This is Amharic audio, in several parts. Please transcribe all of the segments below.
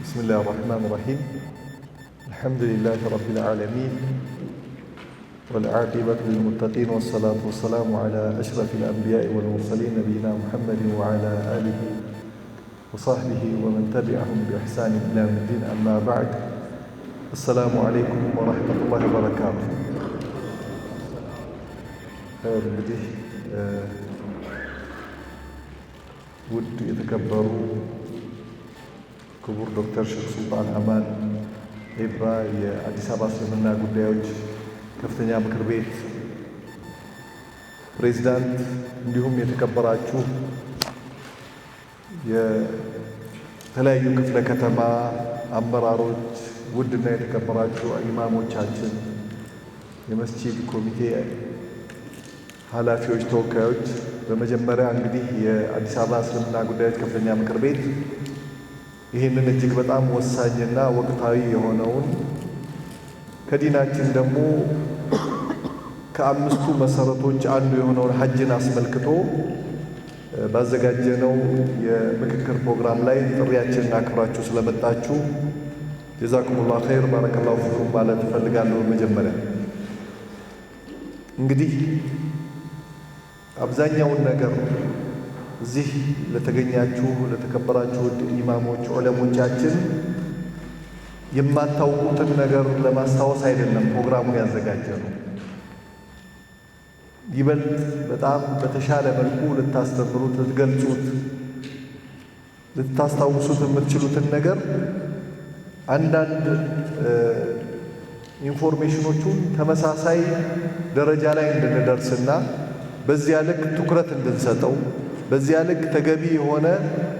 بسم الله الرحمن الرحيم. الحمد لله رب العالمين والعاقبة للمتقين والصلاة والسلام على أشرف الأنبياء والمرسلين نبينا محمد وعلى آله وصحبه ومن تبعهم بإحسان إلى يوم الدين. أما بعد، السلام عليكم ورحمة الله وبركاته. እንግዲህ ውድ የተከበሩ ክቡር ዶክተር ሼክ ሱልጣን አማን ኤባ የአዲስ አበባ እስልምና ጉዳዮች ከፍተኛ ምክር ቤት ፕሬዝዳንት፣ እንዲሁም የተከበራችሁ የተለያዩ ክፍለ ከተማ አመራሮች፣ ውድና የተከበራችሁ ኢማሞቻችን፣ የመስጂድ ኮሚቴ ኃላፊዎች፣ ተወካዮች፣ በመጀመሪያ እንግዲህ የአዲስ አበባ እስልምና ጉዳዮች ከፍተኛ ምክር ቤት ይህንን እጅግ በጣም ወሳኝና ወቅታዊ የሆነውን ከዲናችን ደግሞ ከአምስቱ መሰረቶች አንዱ የሆነውን ሐጅን አስመልክቶ ባዘጋጀነው የምክክር ፕሮግራም ላይ ጥሪያችንን አክብራችሁ ስለመጣችሁ ጀዛኩሙላህ ኸይር፣ ባረከላሁ ፊኩም ማለት እፈልጋለሁ። መጀመሪያ እንግዲህ አብዛኛውን ነገር እዚህ ለተገኛችሁ ለተከበራችሁ ውድ ኢማሞች፣ ዑለሞቻችን የማታውቁትን ነገር ለማስታወስ አይደለም ፕሮግራሙን ያዘጋጀነው። ይበልጥ በጣም በተሻለ መልኩ ልታስተምሩት፣ ልትገልጹት፣ ልታስታውሱት የምትችሉትን ነገር አንዳንድ ኢንፎርሜሽኖቹን ተመሳሳይ ደረጃ ላይ እንድንደርስና በዚያ ልክ ትኩረት እንድንሰጠው፣ በዚያ ልክ ተገቢ የሆነ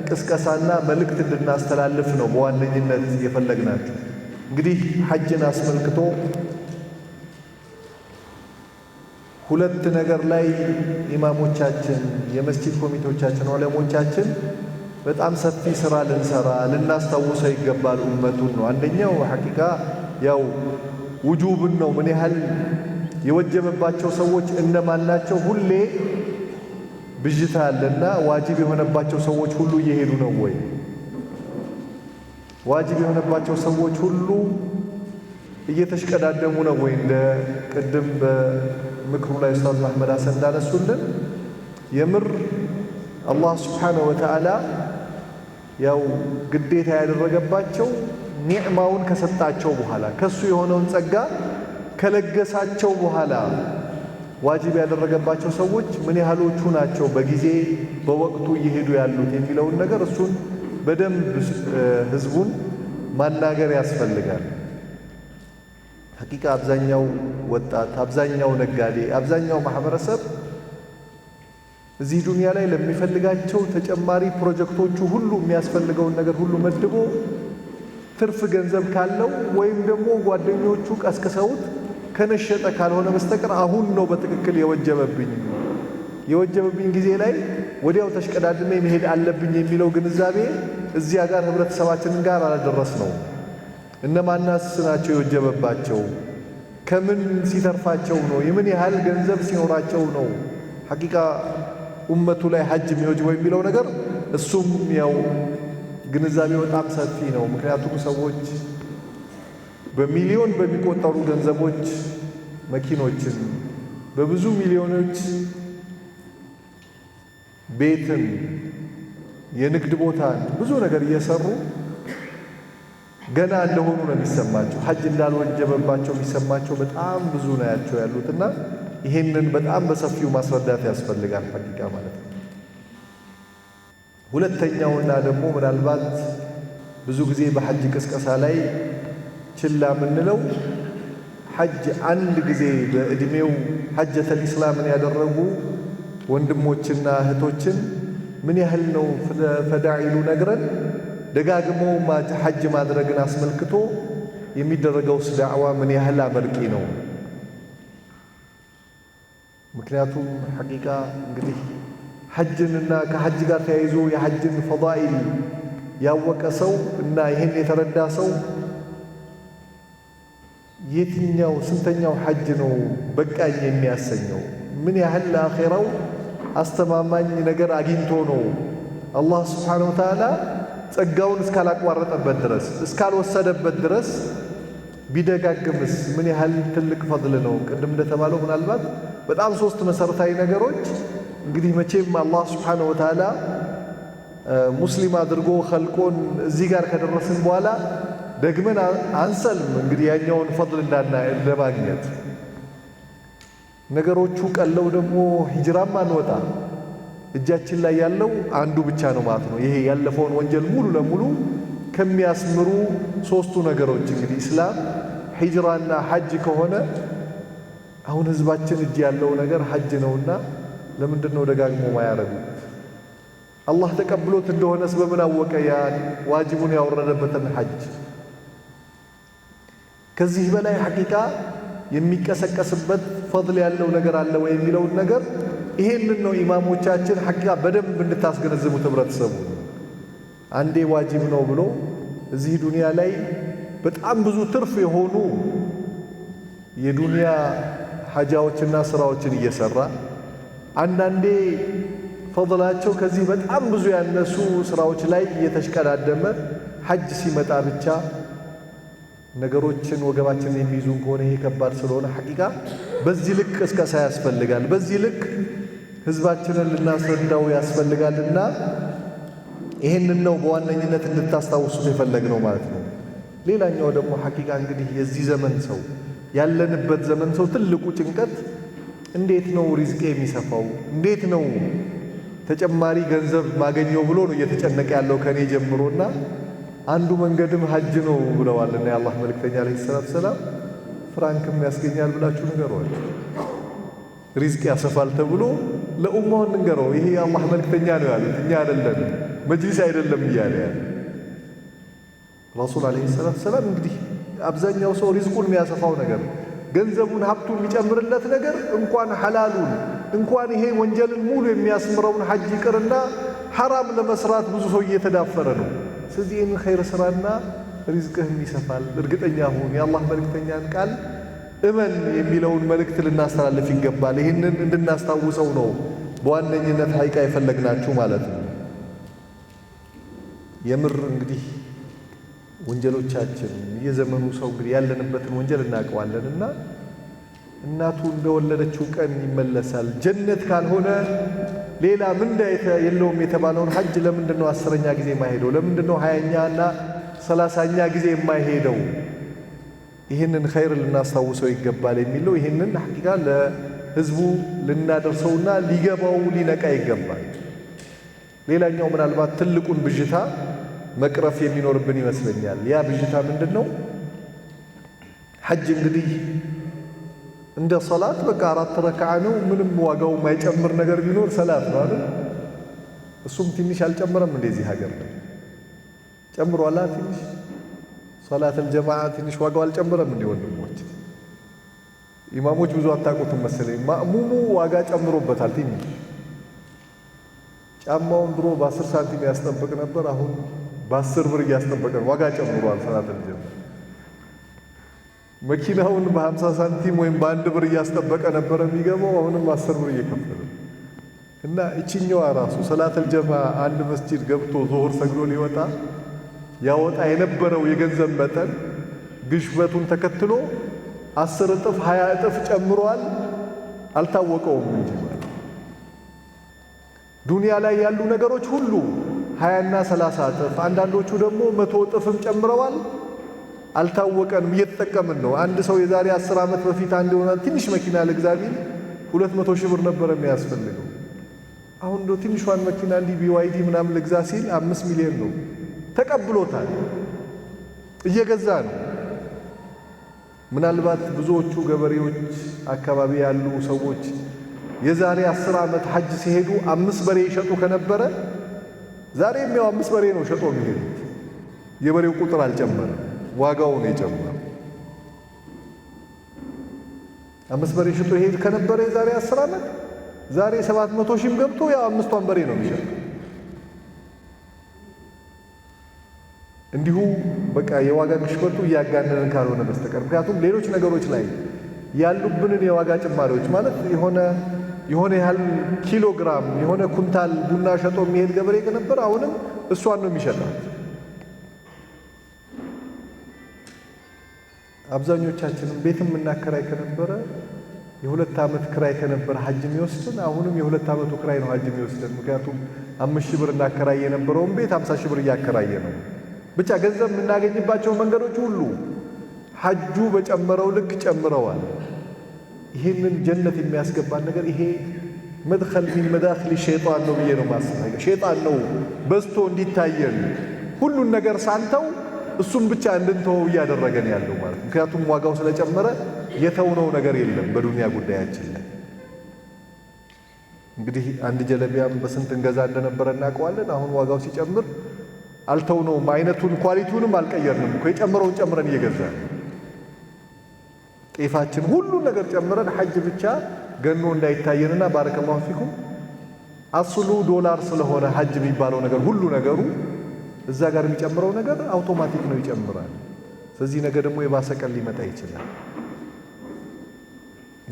ቅስቀሳና መልእክት እንድናስተላልፍ ነው በዋነኝነት የፈለግናችሁ። እንግዲህ ሐጅን አስመልክቶ ሁለት ነገር ላይ ኢማሞቻችን፣ የመስጂድ ኮሚቴዎቻችን፣ ዑለሞቻችን በጣም ሰፊ ስራ ልንሰራ ልናስታውሰው ይገባል ኡመቱን ነው። አንደኛው ሐቂቃ ያው ውጁብን ነው። ምን ያህል የወጀበባቸው ሰዎች እነማን ናቸው? ሁሌ ብዥታ አለና ዋጅብ የሆነባቸው ሰዎች ሁሉ እየሄዱ ነው ወይ? ዋጅብ የሆነባቸው ሰዎች ሁሉ እየተሽቀዳደሙ ነው ወይ? እንደ ቅድም በምክሩ ላይ ኡስታዝ መሐመድ ሐሰን እንዳነሱልን የምር አላህ ሱብሓነሁ ወተዓላ ያው ግዴታ ያደረገባቸው ኒዕማውን ከሰጣቸው በኋላ ከሱ የሆነውን ጸጋ ከለገሳቸው በኋላ ዋጅብ ያደረገባቸው ሰዎች ምን ያህሎቹ ናቸው በጊዜ በወቅቱ እየሄዱ ያሉት የሚለውን ነገር እሱን በደንብ ህዝቡን ማናገር ያስፈልጋል። ሐቂቃ አብዛኛው ወጣት፣ አብዛኛው ነጋዴ፣ አብዛኛው ማህበረሰብ እዚህ ዱንያ ላይ ለሚፈልጋቸው ተጨማሪ ፕሮጀክቶቹ ሁሉ የሚያስፈልገውን ነገር ሁሉ መድቦ ትርፍ ገንዘብ ካለው ወይም ደግሞ ጓደኞቹ ቀስቅሰውት ከነሸጠ ካልሆነ በስተቀር አሁን ነው በትክክል የወጀበብኝ ጊዜ ላይ ወዲያው ተሽቀዳድሜ መሄድ አለብኝ የሚለው ግንዛቤ እዚያ ጋር ህብረተሰባችንን ጋር አላደረስ ነው። እነማናስ ናቸው የወጀበባቸው? ከምን ሲተርፋቸው ነው? የምን ያህል ገንዘብ ሲኖራቸው ነው ሐቂቃ ኡመቱ ላይ ሐጅ የሚወጅበው የሚለው ነገር እሱም ያው ግንዛቤ በጣም ሰፊ ነው። ምክንያቱም ሰዎች በሚሊዮን በሚቆጠሩ ገንዘቦች መኪኖችን፣ በብዙ ሚሊዮኖች ቤትን፣ የንግድ ቦታን፣ ብዙ ነገር እየሰሩ ገና እንደሆኑ ነው የሚሰማቸው። ሐጅ እንዳልወጀበባቸው የሚሰማቸው በጣም ብዙ ነው ያሉትና ይሄንን በጣም በሰፊው ማስረዳት ያስፈልጋል ሐቂቃ ማለት ነው። ሁለተኛውና ደግሞ ምናልባት ብዙ ጊዜ በሐጅ ቅስቀሳ ላይ ችላ የምንለው ሐጅ አንድ ጊዜ በዕድሜው ሐጀተል ኢስላምን ያደረጉ ወንድሞችና እህቶችን ምን ያህል ነው ፈዳኢሉ ነግረን ደጋግመው ሐጅ ማድረግን አስመልክቶ የሚደረገው ዳዕዋ ምን ያህል አመርቂ ነው። ምክንያቱም ሐቂቃ እንግዲህ ሐጅንና ከሐጅ ጋር ተያይዞ የሐጅን ፈዳኢል ያወቀ ሰው እና ይህን የተረዳ ሰው የትኛው ስንተኛው ሐጅ ነው በቃኝ የሚያሰኘው? ምን ያህል ለአኼራው አስተማማኝ ነገር አግኝቶ ነው አላህ ሱብሓነሁ ወተዓላ ጸጋውን እስካላቋረጠበት ድረስ እስካልወሰደበት ድረስ ቢደጋግምስ ምን ያህል ትልቅ ፈድል ነው። ቅድም እንደተባለው ምናልባት በጣም ሶስት መሰረታዊ ነገሮች እንግዲህ መቼም አላህ ሱብሓነሁ ወተዓላ ሙስሊም አድርጎ ኸልቆን እዚህ ጋር ከደረስን በኋላ ደግመን አንሰልም። እንግዲህ ያኛውን ፈድል ለማግኘት ነገሮቹ ቀለው ደግሞ ሂጅራም አንወጣ እጃችን ላይ ያለው አንዱ ብቻ ነው ማለት ነው። ይሄ ያለፈውን ወንጀል ሙሉ ለሙሉ ከሚያስምሩ ሶስቱ ነገሮች እንግዲህ እስላም፣ ሂጅራና ሐጅ ከሆነ አሁን ህዝባችን እጅ ያለው ነገር ሐጅ ነውና ለምንድን ነው ደጋግሞ ማያረጉት? አላህ ተቀብሎት እንደሆነስ በምን አወቀ? ያን ዋጅቡን ያወረደበትን ሐጅ ከዚህ በላይ ሐቂቃ የሚቀሰቀስበት ፈድል ያለው ነገር አለ ወይ የሚለውን ነገር ይሄንን ነው ኢማሞቻችን ሐቂቃ በደንብ እንድታስገነዝቡት ህብረተሰቡ። አንዴ ዋጅብ ነው ብሎ እዚህ ዱንያ ላይ በጣም ብዙ ትርፍ የሆኑ የዱንያ ሐጃዎችና ስራዎችን እየሰራ አንዳንዴ ፈድላቸው ከዚህ በጣም ብዙ ያነሱ ስራዎች ላይ እየተሽቀዳደመ ሐጅ ሲመጣ ብቻ ነገሮችን ወገባችንን የሚይዙን ከሆነ ይሄ ከባድ ስለሆነ ሐቂቃ በዚህ ልክ ቅስቀሳ ያስፈልጋል። በዚህ ልክ ህዝባችንን ልናስረዳው ያስፈልጋልና ይሄንን ነው በዋነኝነት እንድታስታውሱት የፈለግነው ማለት ነው። ሌላኛው ደግሞ ሐቂቃ እንግዲህ የዚህ ዘመን ሰው ያለንበት ዘመን ሰው ትልቁ ጭንቀት እንዴት ነው ሪዝቄ የሚሰፋው? እንዴት ነው ተጨማሪ ገንዘብ ማገኘው ብሎ ነው እየተጨነቀ ያለው ከኔ ጀምሮና አንዱ መንገድም ሐጅ ነው ብለዋልና የአላህ መልእክተኛ አለይሂ ሰላቱ ሰላም ፍራንክም ያስገኛል ብላችሁ ንገሯቸው። ሪዝቅ ያሰፋል ተብሎ ለኡማው እንንገረው። ይሄ የአላህ መልእክተኛ ነው ያሉት፣ እኛ አይደለም፣ መጅሊስ አይደለም እያለ ያለ ረሱል አለይሂ ሰላቱ ሰላም። እንግዲህ አብዛኛው ሰው ሪዝቁን የሚያሰፋው ነገር ገንዘቡን ሀብቱን የሚጨምርለት ነገር እንኳን ሐላሉን እንኳን ይሄ ወንጀልን ሙሉ የሚያስምረውን ሐጅ ይቅርና ሐራም ለመስራት ብዙ ሰው እየተዳፈረ ነው። ስለዚህ ይህን ኸይር ስራና ሪዝቅህም ይሰፋል፣ እርግጠኛ ሁን፣ የአላህ መልእክተኛን ቃል እመን የሚለውን መልእክት ልናስተላልፍ ይገባል። ይህንን እንድናስታውሰው ነው በዋነኝነት ሐቂቃ የፈለግናችሁ ማለት ነው። የምር እንግዲህ ወንጀሎቻችን የዘመኑ ሰው እንግዲህ ያለንበትን ወንጀል እናውቀዋለንና እናቱ እንደወለደችው ቀን ይመለሳል። ጀነት ካልሆነ ሌላ ምንዳ የለውም የተባለውን ሐጅ ለምንድን ነው 10ኛ ጊዜ የማይሄደው? ለምንድን ነው 20ኛና 30ኛ ጊዜ የማይሄደው? ይህንን ኸይር ልናስታውሰው ይገባል የሚለው ይህንን ሐቂቃ ለህዝቡ ልናደርሰውና ሊገባው ሊነቃ ይገባል። ሌላኛው ምናልባት ትልቁን ብዥታ መቅረፍ የሚኖርብን ይመስለኛል። ያ ብዥታ ምንድን ነው? ሐጅ እንግዲህ እንደ ሶላት በቃ 4 ረክዓ ነው። ምንም ዋጋው የማይጨምር ነገር ቢኖር ሰላት ነው አይደል? እሱም ትንሽ አልጨመረም። እንደዚህ ሀገር ነው ጨምሯላ ትንሽ። ሶላት አልጀማዓ ትንሽ ዋጋው አልጨመረም እንዴ ወንድሞች? ኢማሞች ብዙ አታውቁትም መሰለኝ። ማእሙሙ ዋጋ ጨምሮበታል ትንሽ። ጫማውን ድሮ በ10 ሳንቲም ያስጠብቅ ነበር፣ አሁን በ10 ብር እያስጠበቀ ነው። ዋጋ ጨምሯል ሶላት አልጀማዓ። መኪናውን በ50 ሳንቲም ወይም በ1 ብር እያስጠበቀ ነበረ የሚገባው፣ አሁንም 10 ብር እየከፈለ እና እቺኛዋ ራሱ ሶላት አልጀማዓ አንድ መስጂድ ገብቶ ዙሁር ሰግዶ ሊወጣ ያወጣ የነበረው የገንዘብ መጠን ግሽበቱን ተከትሎ 10 እጥፍ 20 እጥፍ ጨምሯል። አልታወቀውም እንጂ ዱንያ ላይ ያሉ ነገሮች ሁሉ 20 እና 30 እጥፍ፣ አንዳንዶቹ ደግሞ 100 እጥፍም ጨምረዋል። አልታወቀንም፣ እየተጠቀምን ነው። አንድ ሰው የዛሬ 10 ዓመት በፊት አንድ የሆነ ትንሽ መኪና ልግዛ ቢል 200 ሺህ ብር ነበር የሚያስፈልገው። አሁን እንደው ትንሿን መኪና እንዲህ ቢዋይዲ ምናምን ልግዛ ሲል 5 ሚሊዮን ነው። ተቀብሎታል፣ እየገዛ ነው። ምናልባት ብዙዎቹ ገበሬዎች አካባቢ ያሉ ሰዎች የዛሬ 10 ዓመት ሐጅ ሲሄዱ 5 በሬ ይሸጡ ከነበረ ዛሬም ያው 5 በሬ ነው ሸጦ የሚሄዱት። የበሬው ቁጥር አልጨመረም፣ ዋጋው ነው የጨመረው። 5 በሬ ሽጦ ይሄድ ከነበረ የዛሬ 10 ዓመት ዛሬ 700 ሺህም ገብቶ ያው 5ቷን በሬ ነው የሚሸጠው። እንዲሁ በቃ የዋጋ ግሽበቱ እያጋነንን ካልሆነ በስተቀር ምክንያቱም ሌሎች ነገሮች ላይ ያሉብንን የዋጋ ጭማሪዎች ማለት የሆነ ያህል ኪሎግራም የሆነ ኩንታል ቡና ሸጦ የሚሄድ ገበሬ ከነበረ አሁንም እሷን ነው የሚሸጣት። አብዛኞቻችንም ቤትም እናከራይ ከነበረ የሁለት ዓመት ክራይ ከነበረ ሐጅ የሚወስድን አሁንም የሁለት ዓመቱ ክራይ ነው ሐጅ የሚወስድን። ምክንያቱም 5000 ብር እናከራይ የነበረውን ቤት 50000 ብር እያከራየ ነው። ብቻ ገንዘብ የምናገኝባቸው መንገዶች ሁሉ ሐጁ በጨመረው ልክ ጨምረዋል። ይህንን ጀነት የሚያስገባን ነገር ይሄ መድኸል ሚን መዳኺል ሸይጣን ነው ብዬ ነው ማስበው። ሸይጣን ነው በዝቶ እንዲታየን ሁሉን ነገር ሳንተው እሱም ብቻ እንድንተው እያደረገን ያለው ማለት። ምክንያቱም ዋጋው ስለጨመረ የተውነው ነገር የለም በዱንያ ጉዳያችን ላይ። እንግዲህ አንድ ጀለቢያም በስንት እንገዛ እንደነበረ እናውቀዋለን። አሁን ዋጋው ሲጨምር አልተውነውም፣ አይነቱን ኳሊቲውንም አልቀየርንም እኮ የጨመረውን ጨምረን እየገዛን ጤፋችን ሁሉን ነገር ጨምረን ሐጅ ብቻ ገኖ እንዳይታየንና ባረከላሁ ፊኩም አስሉ ዶላር ስለሆነ ሐጅ የሚባለው ነገር ሁሉ ነገሩ እዛ ጋር የሚጨምረው ነገር አውቶማቲክ ነው ይጨምራል። ስለዚህ ነገ ደግሞ የባሰ ቀን ሊመጣ ይችላል።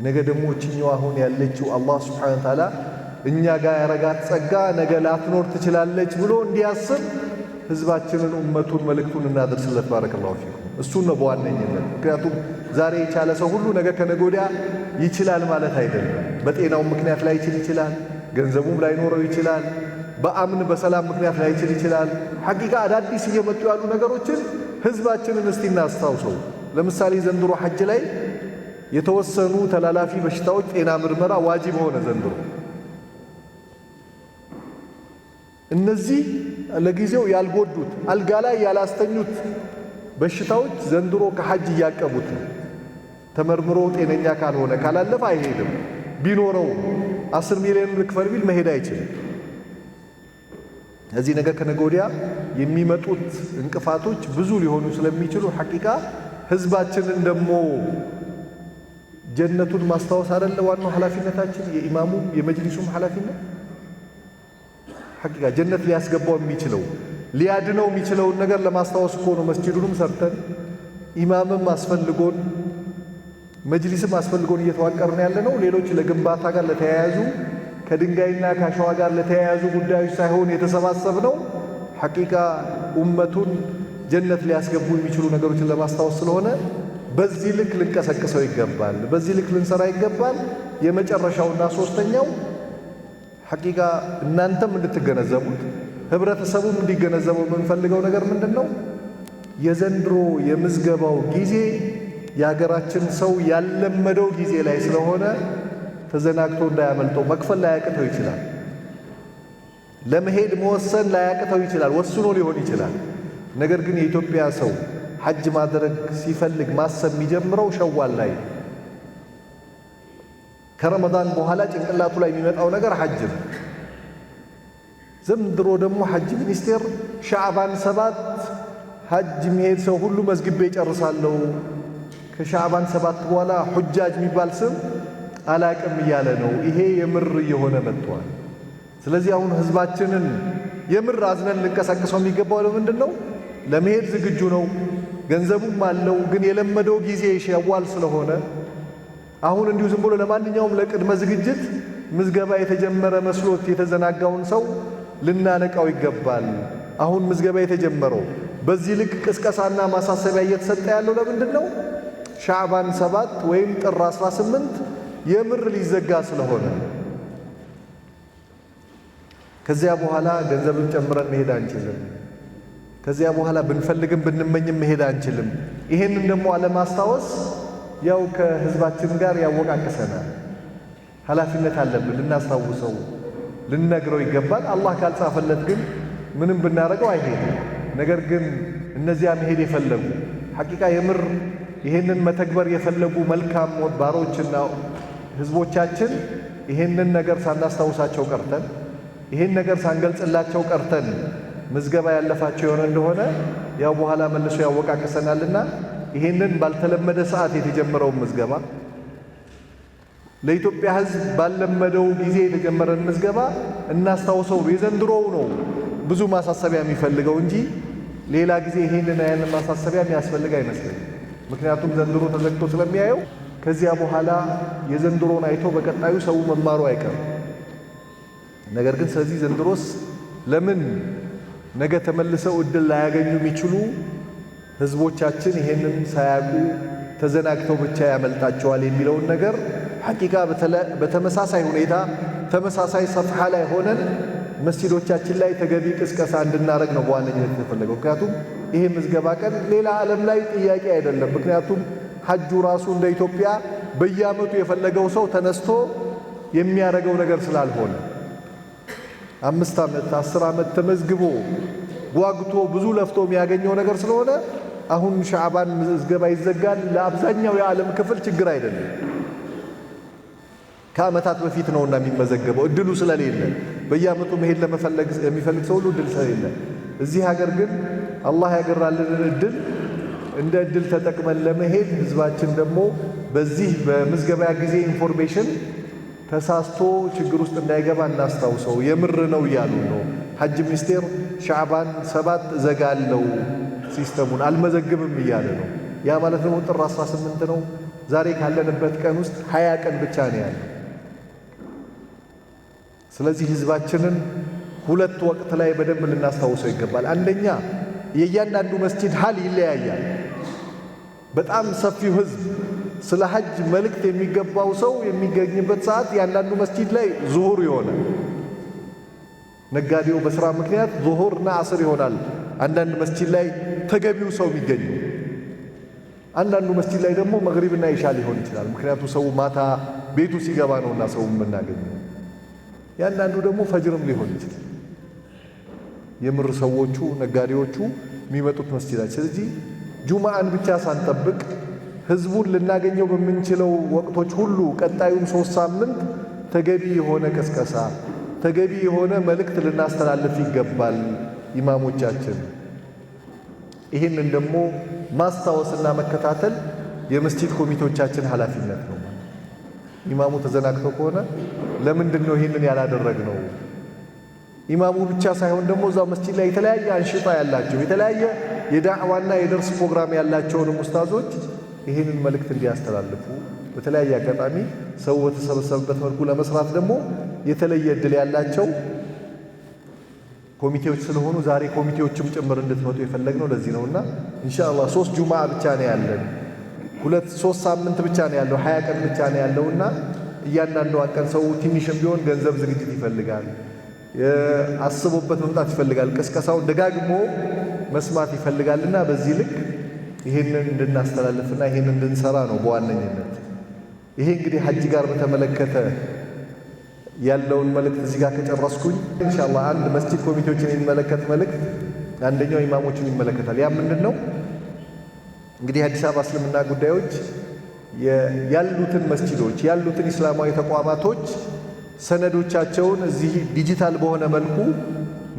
ነገ ደግሞ እችኛው አሁን ያለችው አላህ ሱብሓነሁ ወተዓላ እኛ ጋር ያረጋት ጸጋ ነገ ላትኖር ትችላለች ብሎ እንዲያስብ ህዝባችንን ኡመቱን መልእክቱን እናደርስለት። ባረከላሁ ፊኩም እሱን ነው በዋነኝነት። ምክንያቱም ዛሬ የቻለ ሰው ሁሉ ነገ ከነገ ወዲያ ይችላል ማለት አይደለም። በጤናው ምክንያት ላይችል ይችላል፣ ገንዘቡም ላይኖረው ይችላል፣ በአምን በሰላም ምክንያት ላይችል ይችላል። ሐቂቃ አዳዲስ እየመጡ ያሉ ነገሮችን ህዝባችንን እስቲ እናስታውሰው። ለምሳሌ ዘንድሮ ሐጅ ላይ የተወሰኑ ተላላፊ በሽታዎች ጤና ምርመራ ዋጅብ ሆነ ዘንድሮ። እነዚህ ለጊዜው ያልጎዱት አልጋ ላይ ያላስተኙት በሽታዎች ዘንድሮ ከሐጅ እያቀቡት ነው። ተመርምሮ ጤነኛ ካልሆነ ካላለፈ አይሄድም። ቢኖረው 10 ሚሊዮን ልክፈል ቢል መሄድ አይችልም። እዚህ ነገር ከነገ ወዲያ የሚመጡት እንቅፋቶች ብዙ ሊሆኑ ስለሚችሉ ሐቂቃ ህዝባችንን ደግሞ ጀነቱን ማስታወስ አይደለ ዋናው ኃላፊነታችን፣ የኢማሙም የመጅሊሱም ኃላፊነት። ሐቂቃ ጀነት ሊያስገባው የሚችለው ሊያድነው የሚችለውን ነገር ለማስታወስ እኮ ነው መስጂዱንም ሰርተን ኢማምም አስፈልጎን መጅሊስም አስፈልጎን እየተዋቀርን ያለ ነው። ሌሎች ለግንባታ ጋር ለተያያዙ ከድንጋይና ከአሸዋ ጋር ለተያያዙ ጉዳዮች ሳይሆን የተሰባሰብነው ሐቂቃ ኡመቱን ጀነት ሊያስገቡ የሚችሉ ነገሮችን ለማስታወስ ስለሆነ በዚህ ልክ ልንቀሰቅሰው ይገባል፣ በዚህ ልክ ልንሰራ ይገባል። የመጨረሻውና ሶስተኛው ሐቂቃ እናንተም እንድትገነዘቡት ህብረተሰቡም እንዲገነዘበው የምንፈልገው ነገር ምንድነው? የዘንድሮ የምዝገባው ጊዜ የሀገራችን ሰው ያለመደው ጊዜ ላይ ስለሆነ ተዘናግቶ እንዳያመልጠው። መክፈል ላያቅተው ይችላል፣ ለመሄድ መወሰን ላያቅተው ይችላል፣ ወስኖ ሊሆን ይችላል። ነገር ግን የኢትዮጵያ ሰው ሐጅ ማድረግ ሲፈልግ ማሰብ የሚጀምረው ሸዋል ላይ፣ ከረመዳን በኋላ ጭንቅላቱ ላይ የሚመጣው ነገር ሐጅ ነው። ዘንድሮ ደግሞ ሐጅ ሚኒስቴር ሻዕባን 7 ሐጅ የሚሄድ ሰው ሁሉ መዝግቤ ይጨርሳለሁ፣ ከሻዕባን 7 በኋላ ሁጃጅ የሚባል ስም አላቅም እያለ ነው። ይሄ የምር እየሆነ መጥቷል። ስለዚህ አሁን ህዝባችንን የምር አዝነን ልንቀሳቀሰው የሚገባው ለምንድን ነው? ለመሄድ ዝግጁ ነው፣ ገንዘቡም አለው። ግን የለመደው ጊዜ ሸዋል ስለሆነ አሁን እንዲሁ ዝም ብሎ ለማንኛውም ለቅድመ ዝግጅት ምዝገባ የተጀመረ መስሎት የተዘናጋውን ሰው ልናነቃው ይገባል። አሁን ምዝገባ የተጀመረው በዚህ ልክ ቅስቀሳና ማሳሰቢያ እየተሰጠ ያለው ለምንድን ነው? ሻዕባን 7 ወይም ጥር 18 የምር ሊዘጋ ስለሆነ። ከዚያ በኋላ ገንዘብን ጨምረን መሄድ አንችልም። ከዚያ በኋላ ብንፈልግም ብንመኝም መሄድ አንችልም። ይሄንን ደግሞ አለማስታወስ ያው ከህዝባችን ጋር ያወቃቅሰናል። ኃላፊነት አለብን፣ ልናስታውሰው ልንነግረው ይገባል። አላህ ካልጻፈለት ግን ምንም ብናረገው አይሄድም። ነገር ግን እነዚያ መሄድ የፈለጉ ሐቂቃ የምር ይሄንን መተግበር የፈለጉ መልካም ባሮችና ህዝቦቻችን ይሄንን ነገር ሳናስታውሳቸው ቀርተን ይሄን ነገር ሳንገልጽላቸው ቀርተን ምዝገባ ያለፋቸው የሆነ እንደሆነ ያው በኋላ መልሶ ያወቃቅሰናልና ይሄንን ባልተለመደ ሰዓት የተጀመረውን ምዝገባ ለኢትዮጵያ ህዝብ ባልለመደው ጊዜ የተጀመረን ምዝገባ እናስታውሰው። የዘንድሮው ነው ብዙ ማሳሰቢያ የሚፈልገው እንጂ ሌላ ጊዜ ይሄንን ያንን ማሳሰቢያ የሚያስፈልግ አይመስለኝም። ምክንያቱም ዘንድሮ ተዘግቶ ስለሚያየው ከዚያ በኋላ የዘንድሮን አይቶ በቀጣዩ ሰው መማሩ አይቀርም። ነገር ግን ስለዚህ ዘንድሮስ ለምን ነገ ተመልሰው እድል ላያገኙ የሚችሉ ህዝቦቻችን ይሄንን ሳያውቁ ተዘናግተው ብቻ ያመልጣቸዋል የሚለውን ነገር ሐቂቃ በተመሳሳይ ሁኔታ ተመሳሳይ ሰፍሓ ላይ ሆነን መስጂዶቻችን ላይ ተገቢ ቅስቀሳ እንድናረግ ነው በዋነኝነት የተፈለገው። ምክንያቱም ይሄ ምዝገባ ቀን ሌላ ዓለም ላይ ጥያቄ አይደለም። ምክንያቱም ሐጁ ራሱ እንደ ኢትዮጵያ በየዓመቱ የፈለገው ሰው ተነስቶ የሚያረገው ነገር ስላልሆነ 5 ዓመት 10 ዓመት ተመዝግቦ ጓግቶ ብዙ ለፍቶ የሚያገኘው ነገር ስለሆነ አሁን ሻዕባን ምዝገባ ይዘጋል ለአብዛኛው የዓለም ክፍል ችግር አይደለም። ከዓመታት በፊት ነውና የሚመዘገበው እድሉ ስለሌለ በየዓመቱ መሄድ ለመፈለግ የሚፈልግ ሰው ሁሉ እድል ስለሌለ፣ እዚህ ሀገር ግን አላህ ያገራልንን እድል እንደ እድል ተጠቅመን ለመሄድ ህዝባችን ደግሞ በዚህ በምዝገባ ጊዜ ኢንፎርሜሽን ተሳስቶ ችግር ውስጥ እንዳይገባ እናስታውሰው። የምር ነው እያሉ ነው። ሐጅ ሚኒስቴር ሻዕባን 7 ዘጋለው ሲስተሙን አልመዘግብም እያለ ነው። ያ ማለት ደግሞ ጥር 18 ነው። ዛሬ ካለንበት ቀን ውስጥ 20 ቀን ብቻ ነው ያለው። ስለዚህ ህዝባችንን 2 ወቅት ላይ በደንብ ልናስታውሰው ይገባል። አንደኛ የእያንዳንዱ መስጂድ ሃል ይለያያል። በጣም ሰፊው ህዝብ ስለ ሐጅ መልእክት የሚገባው ሰው የሚገኝበት ሰዓት ያንዳንዱ መስጂድ ላይ ዙሁር ይሆናል። ነጋዴው በስራ ምክንያት ዙሁርና አስር ይሆናል። አንዳንድ መስጂድ ላይ ተገቢው ሰው የሚገኝ፣ አንዳንዱ መስጂድ ላይ ደግሞ መግሪብና ኢሻ ሊሆን ይችላል። ምክንያቱም ሰው ማታ ቤቱ ሲገባ ነውና ሰው የምናገኘው። ያንዳንዱ ደግሞ ፈጅርም ሊሆን ይችላል። የምር ሰዎቹ ነጋዴዎቹ የሚመጡት መስጂዳችን። ስለዚህ ጁማአን ብቻ ሳንጠብቅ ህዝቡን ልናገኘው በምንችለው ወቅቶች ሁሉ ቀጣዩን 3 ሳምንት ተገቢ የሆነ ቅስቀሳ ተገቢ የሆነ መልእክት ልናስተላልፍ ይገባል። ኢማሞቻችን ይህንን ደግሞ ማስታወስና መከታተል የመስጂድ ኮሚቴዎቻችን ኃላፊነት ነው። ኢማሙ ተዘናግቶ ከሆነ ለምንድን ነው ይህንን ያላደረግነው? ኢማሙ ብቻ ሳይሆን ደግሞ እዛው መስጂድ ላይ የተለያየ አንሽጣ ያላቸው የተለያየ የዳዕዋና የደርስ ፕሮግራም ያላቸውንም ኡስታዞች ይህንን መልእክት እንዲያስተላልፉ በተለያየ አጋጣሚ ሰው በተሰበሰበበት መልኩ ለመስራት ደግሞ የተለየ እድል ያላቸው ኮሚቴዎች ስለሆኑ ዛሬ ኮሚቴዎችም ጭምር እንድትመጡ የፈለግነው ለዚህ ነውና ኢንሻአላህ 3 ጁማዓ ብቻ ነው ያለን፣ 3 ሳምንት ብቻ ነው ያለው፣ 20 ቀን ብቻ ነው ያለውና እያንዳንዱ ቀን ሰው ትንሽም ቢሆን ገንዘብ ዝግጅት ይፈልጋል፣ አስቦበት መምጣት ይፈልጋል፣ ቅስቀሳውን ደጋግሞ መስማት ይፈልጋልና በዚህ ልክ ይሄንን እንድናስተላልፍና ይሄንን እንድንሰራ ነው በዋነኝነት። ይሄ እንግዲህ ሐጅ ጋር በተመለከተ ያለውን መልእክት እዚህ ጋር ከጨረስኩኝ ኢንሻአላህ አንድ መስጂድ ኮሚቴዎችን የሚመለከት መልእክት አንደኛው ኢማሞችን ይመለከታል። ያ ምንድነው? እንግዲህ አዲስ አበባ እስልምና ጉዳዮች ያሉትን መስጂዶች ያሉትን እስላማዊ ተቋማቶች ሰነዶቻቸውን እዚህ ዲጂታል በሆነ መልኩ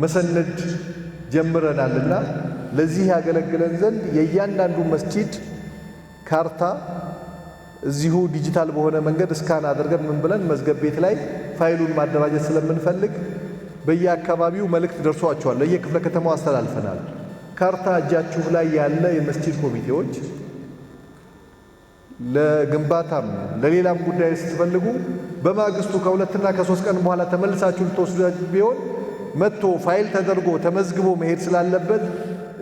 መሰነድ ጀምረናልና ለዚህ ያገለግለን ዘንድ የእያንዳንዱ መስጂድ ካርታ እዚሁ ዲጂታል በሆነ መንገድ እስካን አድርገን ምን ብለን መዝገብ ቤት ላይ ፋይሉን ማደራጀት ስለምንፈልግ በየአካባቢው መልእክት ደርሷቸዋል። ለየክፍለ ከተማው አስተላልፈናል። ካርታ እጃችሁ ላይ ያለ የመስጂድ ኮሚቴዎች ለግንባታም ለሌላም ጉዳይ ስትፈልጉ በማግስቱ ከ2 እና ከ3 ቀን በኋላ ተመልሳችሁ ልትወስዱ ቢሆን መጥቶ ፋይል ተደርጎ ተመዝግቦ መሄድ ስላለበት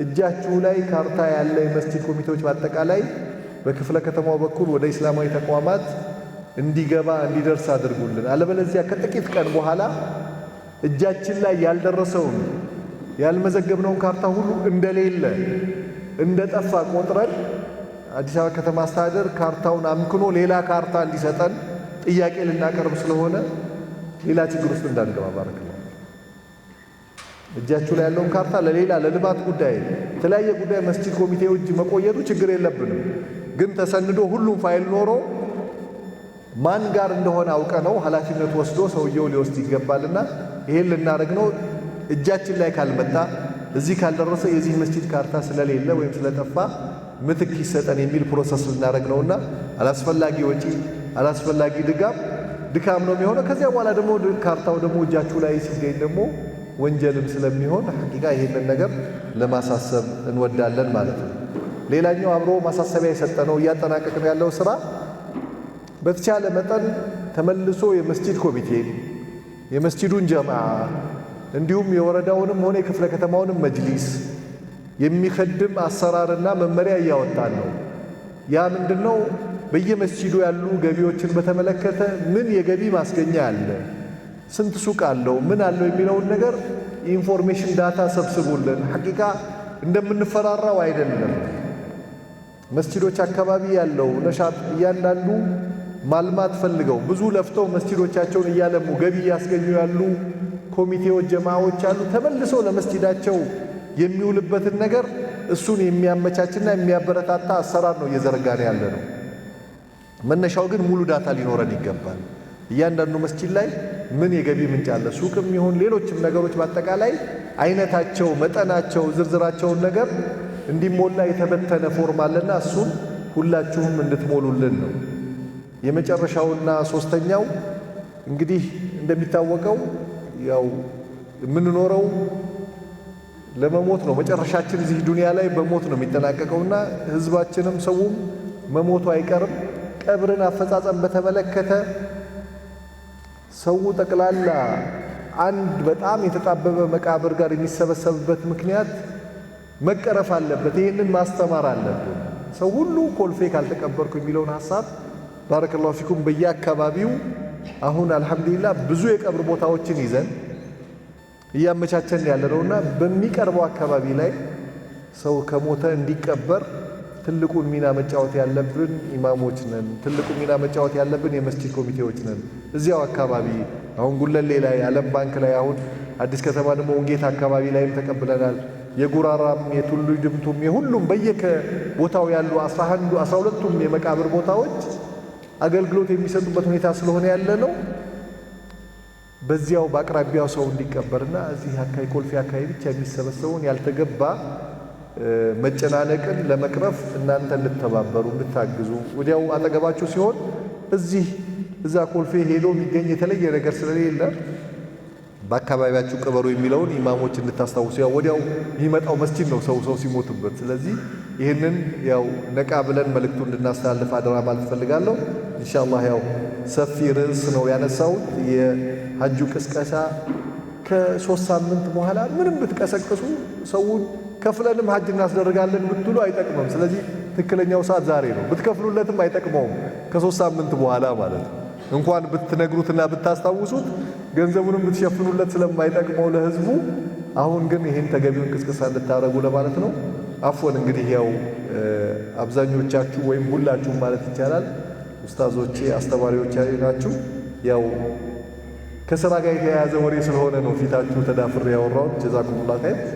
እጃችሁ ላይ ካርታ ያለ የመስጂድ ኮሚቴዎች በአጠቃላይ በክፍለ ከተማው በኩል ወደ እስላማዊ ተቋማት እንዲገባ እንዲደርስ አድርጉልን። አለበለዚያ ከጥቂት ቀን በኋላ እጃችን ላይ ያልደረሰውን ያልመዘገብነውን ካርታ ሁሉ እንደሌለ እንደጠፋ ቆጥረን አዲስ አበባ ከተማ አስተዳደር ካርታውን አምክኖ ሌላ ካርታ እንዲሰጠን ጥያቄ ልናቀርብ ስለሆነ ሌላ ችግር ውስጥ እንዳንገባ ባረክላ። እጃችሁ ላይ ያለውን ካርታ ለሌላ ለልማት ጉዳይ የተለያየ ጉዳይ መስጂድ ኮሚቴው እጅ መቆየቱ ችግር የለብንም። ግን ተሰንዶ ሁሉም ፋይል ኖሮ ማን ጋር እንደሆነ አውቀነው ኃላፊነት ወስዶ ሰውየው ሊወስድ ይገባልና ይሄን ልናደርግ ነው። እጃችን ላይ ካልመጣ እዚህ ካልደረሰ የዚህ መስጂድ ካርታ ስለሌለ ወይም ስለጠፋ ምትክ ይሰጠን የሚል ፕሮሰስ ልናደርግ ነውና አላስፈላጊ ወጪ አላስፈላጊ ድካም ነው የሚሆነው። ከዚያ በኋላ ደግሞ ካርታው ደግሞ እጃችሁ ላይ ሲገኝ ደግሞ ወንጀልም ስለሚሆን ሐቂቃ ይሄንን ነገር ለማሳሰብ እንወዳለን ማለት ነው። ሌላኛው አብሮ ማሳሰቢያ የሰጠነው እያጠናቀቅን ያለው ስራ በተቻለ መጠን ተመልሶ የመስጂድ ኮሚቴ የመስጂዱን ጀማዓ እንዲሁም የወረዳውንም ሆነ የክፍለ ከተማውንም መጅሊስ የሚከድም አሰራርና መመሪያ እያወጣን ነው። ያ ምንድነው በየመስጂዱ ያሉ ገቢዎችን በተመለከተ ምን የገቢ ማስገኛ አለ፣ ስንት ሱቅ አለው፣ ምን አለው የሚለውን ነገር ኢንፎርሜሽን ዳታ ሰብስቡልን። ሐቂቃ እንደምንፈራራው አይደለም። መስጂዶች አካባቢ ያለው ነሻጥ እያንዳንዱ ማልማት ፈልገው ብዙ ለፍተው መስጂዶቻቸውን እያለሙ ገቢ ያስገኙ ያሉ ኮሚቴዎች፣ ጀማዓዎች አሉ። ተመልሰው ለመስጂዳቸው የሚውልበትን ነገር እሱን የሚያመቻችና የሚያበረታታ አሰራር ነው እየዘረጋን ያለ ነው። መነሻው ግን ሙሉ ዳታ ሊኖረን ይገባል። እያንዳንዱ መስጂድ ላይ ምን የገቢ ምንጭ አለ፣ ሱቅም ይሁን ሌሎችም ነገሮች በአጠቃላይ አይነታቸው፣ መጠናቸው፣ ዝርዝራቸውን ነገር እንዲሞላ የተበተነ ፎርም አለና እሱን ሁላችሁም እንድትሞሉልን ነው። የመጨረሻውና ሶስተኛው እንግዲህ እንደሚታወቀው ያው የምንኖረው ለመሞት ነው። መጨረሻችን እዚህ ዱንያ ላይ በሞት ነው የሚጠናቀቀውና ህዝባችንም ሰውም መሞቱ አይቀርም። ቀብርን አፈጻጸም በተመለከተ ሰው ጠቅላላ አንድ በጣም የተጣበበ መቃብር ጋር የሚሰበሰብበት ምክንያት መቀረፍ አለበት። ይህንን ማስተማር አለብን። ሰው ሁሉ ኮልፌ ካልተቀበርኩ የሚለውን ሐሳብ ባረከላሁ ፊኩም በየአካባቢው አሁን አልሐምዱሊላህ ብዙ የቀብር ቦታዎችን ይዘን እያመቻቸን ያለነውና በሚቀርበው አካባቢ ላይ ሰው ከሞተ እንዲቀበር ትልቁን ሚና መጫወት ያለብን ኢማሞች ነን። ትልቁን ሚና መጫወት ያለብን የመስጂድ ኮሚቴዎች ነን። እዚያው አካባቢ አሁን ጉለሌ ላይ፣ ዓለም ባንክ ላይ፣ አሁን አዲስ ከተማ ደግሞ ወንጌት አካባቢ ላይም ተቀብለናል። የጉራራም የቱሉ ድምቱም የሁሉም በየቦታው ያሉ 12ቱም የመቃብር ቦታዎች አገልግሎት የሚሰጡበት ሁኔታ ስለሆነ ያለ ነው። በዚያው በአቅራቢያው ሰው እንዲቀበርና እዚህ አካባቢ ኮልፌ አካባቢ ብቻ የሚሰበሰቡን ያልተገባ መጨናነቅን ለመቅረፍ እናንተ እንድትተባበሩ እንድታግዙ፣ ወዲያው አጠገባችሁ ሲሆን እዛ ኮልፌ ሄዶ የሚገኝ የተለየ ነገር ስለሌለ በአካባቢያችሁ ቅበሩ የሚለውን ኢማሞች እንድታስታውሱ። ያው ወዲያው የሚመጣው መስጂድ ነው ሰው ሲሞትበት። ስለዚህ ይህንን ያው ነቃ ብለን መልእክቱ እንድናስተላልፍ አደራ ማለት ፈልጋለሁ። ኢንሻአላህ ያው ሰፊ ርዕስ ነው ያነሳሁት። የሐጁ ቅስቀሳ ከ3 ሳምንት በኋላ ምንም ብትቀሰቅሱ ሰውን ከፍለንም ሐጅ እናስደርጋለን ብትሉ አይጠቅምም። ስለዚህ ትክክለኛው ሰዓት ዛሬ ነው። ብትከፍሉለትም አይጠቅመውም ከ3 ሳምንት በኋላ ማለት ነው። እንኳን ብትነግሩትና ብታስታውሱት ገንዘቡንም ብትሸፍኑለት ስለማይጠቅመው ለህዝቡ፣ አሁን ግን ይህን ተገቢውን ቅስቀሳ እንድታረጉ ለማለት ነው። አፎን እንግዲህ ያው አብዛኞቻችሁ ወይም ሁላችሁም ማለት ይቻላል ኡስታዞቼ አስተማሪዎች ናችሁ። ያው ከሥራ ጋር የተያያዘ ወሬ ስለሆነ ነው ፊታችሁ ተዳፍሬ ያወራሁት። ጀዛኩሙላህ ኸይር።